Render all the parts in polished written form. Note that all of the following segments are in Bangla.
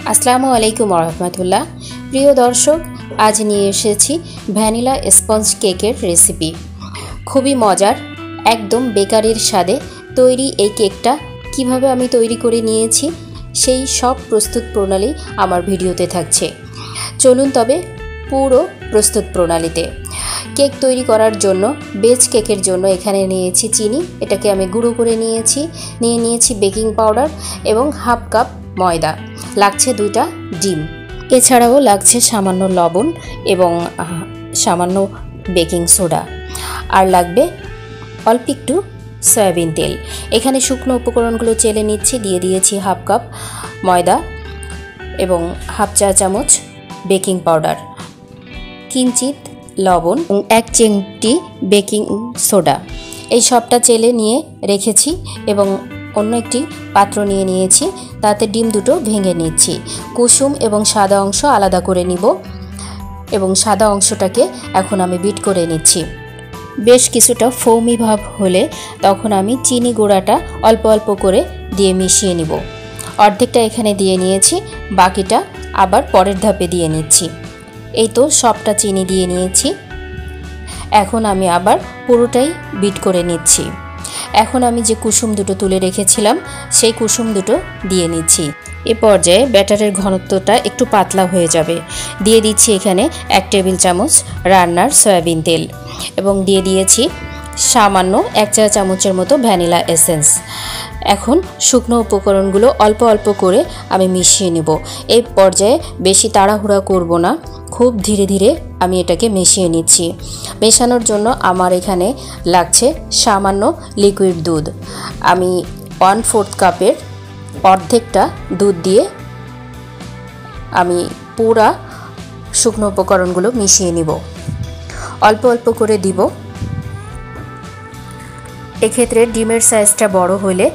আসসালামু আলাইকুম রহমতুল্লাহ। প্রিয় দর্শক, আজ নিয়ে এসেছি ভ্যানিলা স্পঞ্জ কেকের রেসিপি। খুবই মজার, একদম বেকারির স্বাদে তৈরি এই কেকটা কিভাবে আমি তৈরি করে নিয়েছি সেই সব প্রস্তুত প্রণালী আমার ভিডিওতে থাকছে। চলুন তবে পুরো প্রস্তুত প্রণালীতে। কেক তৈরি করার জন্য বেজ কেকের জন্য এখানে নিয়েছি চিনি, এটাকে আমি গুঁড়ো করে নিয়েছি বেকিং পাউডার এবং হাফ কাপ ময়দা, লাগছে 2টা ডিম, এছাড়াও লাগছে সামান্য লবণ এবং সামান্য বেকিং সোডা, আর লাগবে অল্প একটু সয়াবিন তেল। এখানে শুকনো উপকরণগুলো চেলে নিচ্ছি। দিয়ে দিয়েছি হাফ কাপ ময়দা এবং হাফ চা চামচ বেকিং পাউডার, কিঞ্চিত লবণ, 1 চিমটি বেকিং সোডা। এই সবটা চেলে নিয়ে রেখেছি এবং অন্য একটি পাত্র নিয়েছি, তাতে ডিম দুটো ভেঙে নিচ্ছি। কুসুম এবং সাদা অংশ আলাদা করে নিব এবং সাদা অংশটাকে এখন আমি বিট করে নিচ্ছি। বেশ কিছুটা ফোমি ভাব হলে তখন আমি চিনি গুঁড়াটা অল্প অল্প করে দিয়ে মিশিয়ে নিব। অর্ধেকটা এখানে দিয়ে নিয়েছি, বাকিটা আবার পরের ধাপে দিয়ে নিচ্ছি। এই তো সবটা চিনি দিয়ে নিয়েছি। এখন আমি আবার পুরোটাই বিট করে নিচ্ছি। এখন আমি যে কুসুম দুটো তুলে রেখেছিলাম সেই কুসুম দুটো দিয়ে নিচ্ছি। এ পর্যায়ে ব্যাটারের ঘনত্বটা একটু পাতলা হয়ে যাবে। দিয়ে দিচ্ছি এখানে 1 টেবিল চামচ রান্নার সয়াবিন তেল এবং দিয়ে দিয়েছি সামান্য 1 চা চামচের মতো ভ্যানিলা এসেন্স। এখন শুকনো উপকরণগুলো অল্প অল্প করে আমি মিশিয়ে নেব। এই পর্যায়ে বেশি তাড়াহুড়া করব না, খুব ধীরে ধীরে আমি এটাকে মিশিয়ে নিচ্ছি। মেশানোর জন্য আমার এখানে লাগছে সামান্য লিকুইড দুধ। আমি 1/4 কাপের অর্ধেকটা দুধ দিয়ে আমি পুরা শুকনো উপকরণগুলো মিশিয়ে নিব। অল্প অল্প করে দিব। এক্ষেত্রে ডিমের সাইজটা বড় হলে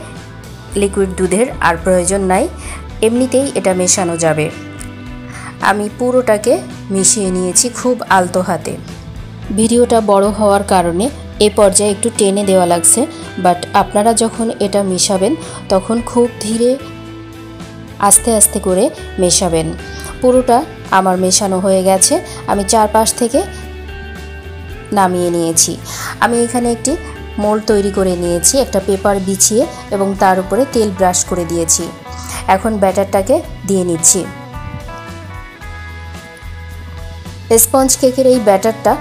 লিকুইড দুধের আর প্রয়োজন নাই, এমনিতেই এটা মেশানো যাবে। আমি পুরোটাকে মিশিয়ে নিয়েছি খুব আলতো হাতে। ভিডিওটা বড় হওয়ার কারণে এ পর্যায়ে একটু টেনে দেওয়া লাগছে, বাট আপনারা যখন এটা মেশাবেন তখন খুব ধীরে আস্তে আস্তে করে মেশাবেন। পুরোটা আমার মেশানো হয়ে গেছে। আমি চারপাশ থেকে নামিয়ে নিয়েছি। আমি এখানে একটি মোল্ড তৈরি করে নিয়েছি, একটা পেপার বিছিয়ে এবং তার উপরে তেল ব্রাশ করে দিয়েছি। এখন ব্যাটারটাকে দিয়ে নিচ্ছি। স্পঞ্জ কেকের এই ব্যাটারটা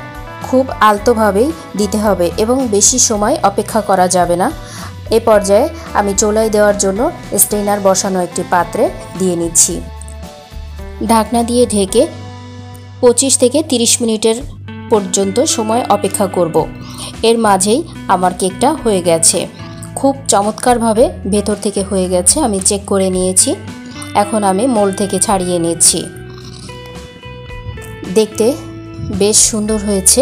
খুব আলতোভাবেই দিতে হবে এবং বেশি সময় অপেক্ষা করা যাবে না। এ পর্যায়ে আমি চুলায় দেওয়ার জন্য স্টেইনার বসানো একটি পাত্রে দিয়ে নিচ্ছি। ঢাকনা দিয়ে ঢেকে 25 থেকে 30 মিনিটের পর্যন্ত সময় অপেক্ষা করব। এর মাঝেই আমার কেকটা হয়ে গেছে, খুব চমৎকারভাবে ভেতর থেকে হয়ে গেছে। আমি চেক করে নিয়েছি। এখন আমি মোল্ড থেকে ছাড়িয়ে নিচ্ছি। দেখতে বেশ সুন্দর হয়েছে।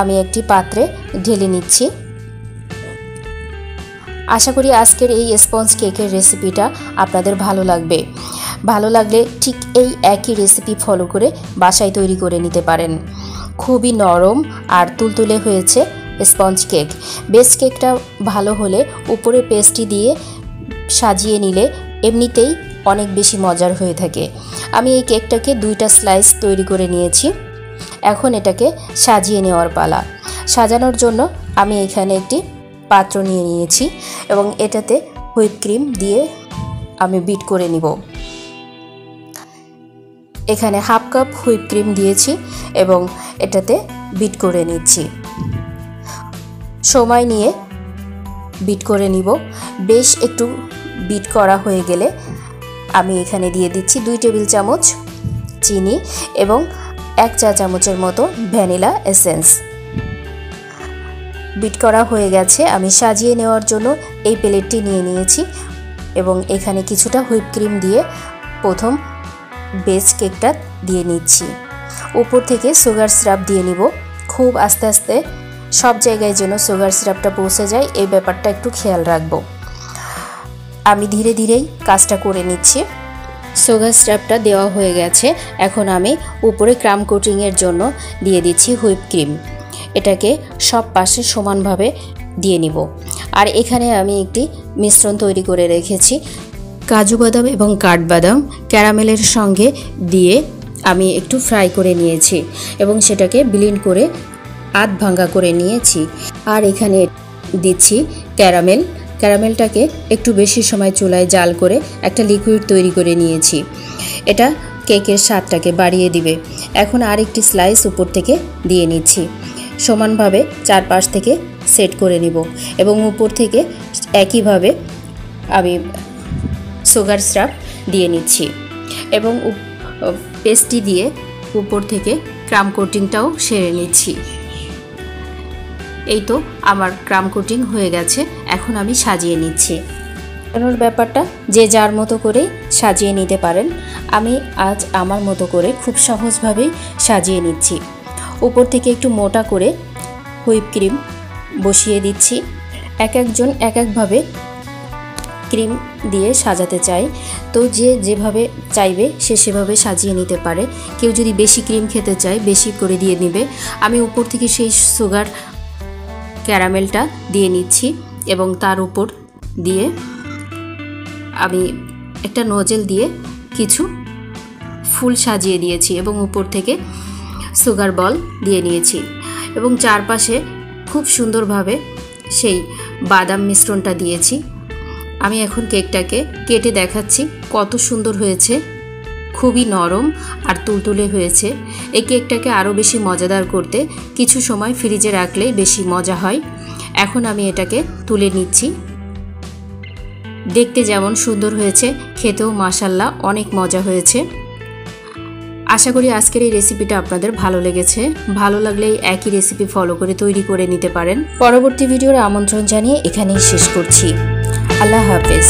আমি একটি পাত্রে ঢেলে নিচ্ছি। আশা করি আজকের এই স্পঞ্জ কেকের রেসিপিটা আপনাদের ভালো লাগবে। ভালো লাগলে ঠিক এই একই রেসিপি ফলো করে বাসায় তৈরি করে নিতে পারেন। খুবই নরম আর তুলতুলে হয়েছে স্পঞ্জ কেক। বেস কেকটা ভালো হলে উপরে পেস্ট্রি দিয়ে সাজিয়ে নিলে এমনিতেই অনেক বেশি মজার হয়ে থাকে। আমি এই কেকটাকে 2টা স্লাইস তৈরি করে নিয়েছি। এখন এটাকে সাজিয়ে নেওয়ার পালা। সাজানোর জন্য আমি এখানে একটি পাত্র নিয়েছি এবং এটাতে হুইপ ক্রিম দিয়ে আমি বিট করে নিব। এখানে হাফ কাপ হুইপ ক্রিম দিয়েছি এবং এটাতে বিট করে নিচ্ছি। সময় নিয়ে বিট করে নিব। বেশ একটু বিট করা হয়ে গেলে আমি এখানে দিয়ে দিচ্ছি 2 টেবিল চামচ চিনি এবং 1 চা চামচের মতো ভ্যানিলা এসেন্স। বিট করা হয়ে গেছে। আমি সাজিয়ে নেওয়ার জন্য এই প্লেটটি নিয়েছি এবং এখানে কিছুটা হুইপ ক্রিম দিয়ে প্রথম বেস কেকটা দিয়ে নিচ্ছি। উপর থেকে সুগার সিরাপ দিয়ে নিব। খুব আস্তে আস্তে সব জায়গায় যেন সুগার সিরাপটা পৌঁছে যায়, এই ব্যাপারটা একটু খেয়াল রাখব। আমি ধীরে ধীরেই কাজটা করে নিচ্ছি। সুগার সিরাপটা দেওয়া হয়ে গেছে। এখন আমি উপরে ক্রাম কোটিংয়ের জন্য দিয়ে দিচ্ছি হুইপ ক্রিম। এটাকে সব পাশে সমানভাবে দিয়ে নিব। আর এখানে আমি একটি মিশ্রণ তৈরি করে রেখেছি। কাজু বাদাম এবং কাঠবাদাম ক্যারামেলের সঙ্গে দিয়ে আমি একটু ফ্রাই করে নিয়েছি এবং সেটাকে ব্লেন্ড করে আধ ভাঙ্গা করে নিয়েছি। আর এখানে দিচ্ছি ক্যারামেলটাকে একটু বেশি সময় চুলায় জাল করে একটা লিকুইড তৈরি করে নিয়েছি। এটা কেকের স্বাদটাকে বাড়িয়ে দিবে। এখন আরেকটি স্লাইস উপর থেকে দিয়ে নিচ্ছি। সমানভাবে চারপাশ থেকে সেট করে নিব এবং উপর থেকে একইভাবে আমি সুগার সিরাপ দিয়ে নিচ্ছি এবং পেস্ট্রি দিয়ে উপর থেকে ক্রাম কোটিংটাও সেরে নিচ্ছি। এই তো আমার ক্রাম কোটিং হয়ে গেছে। এখন আমি সাজিয়ে নিচ্ছি। সাজানোর ব্যাপারটা যে যার মতো করে সাজিয়ে নিতে পারেন। আমি আজ আমার মতো করে খুব সহজভাবেই সাজিয়ে নিচ্ছি। উপর থেকে একটু মোটা করে হুইপ ক্রিম বসিয়ে দিচ্ছি। এক একজন এক একভাবে ক্রিম দিয়ে সাজাতে চাই, তো যে যেভাবে চাইবে সে সেভাবে সাজিয়ে নিতে পারে। কেউ যদি বেশি ক্রিম খেতে চায় বেশি করে দিয়ে নেবে। আমি উপর থেকে সেই সুগার ক্যারামেলটা দিয়ে নিচ্ছি এবং তার উপর দিয়ে আমি একটা নোজেল দিয়ে কিছু ফুল সাজিয়ে দিয়েছি এবং উপর থেকে সুগার বল দিয়ে নিয়েছি এবং চারপাশে খুব সুন্দরভাবে সেই বাদাম মিশ্রণটা দিয়েছি। আমি এখন কেকটাকে কেটে দেখাচ্ছি কত সুন্দর হয়েছে। খুবই নরম আর তুলতুলে হয়েছে। এই কেকটাকে আরও বেশি মজাদার করতে কিছু সময় ফ্রিজে রাখলেই বেশি মজা হয়। এখন আমি এটাকে তুলে নিচ্ছি। দেখতে যেমন সুন্দর হয়েছে, খেতেও মাশাআল্লাহ অনেক মজা হয়েছে। আশা করি আজকের এই রেসিপিটা আপনাদের ভালো লেগেছে। ভালো লাগলে একই রেসিপি ফলো করে তৈরি করে নিতে পারেন। পরবর্তী ভিডিওর আমন্ত্রণ জানিয়ে এখানেই শেষ করছি। আল্লাহ হাফেজ।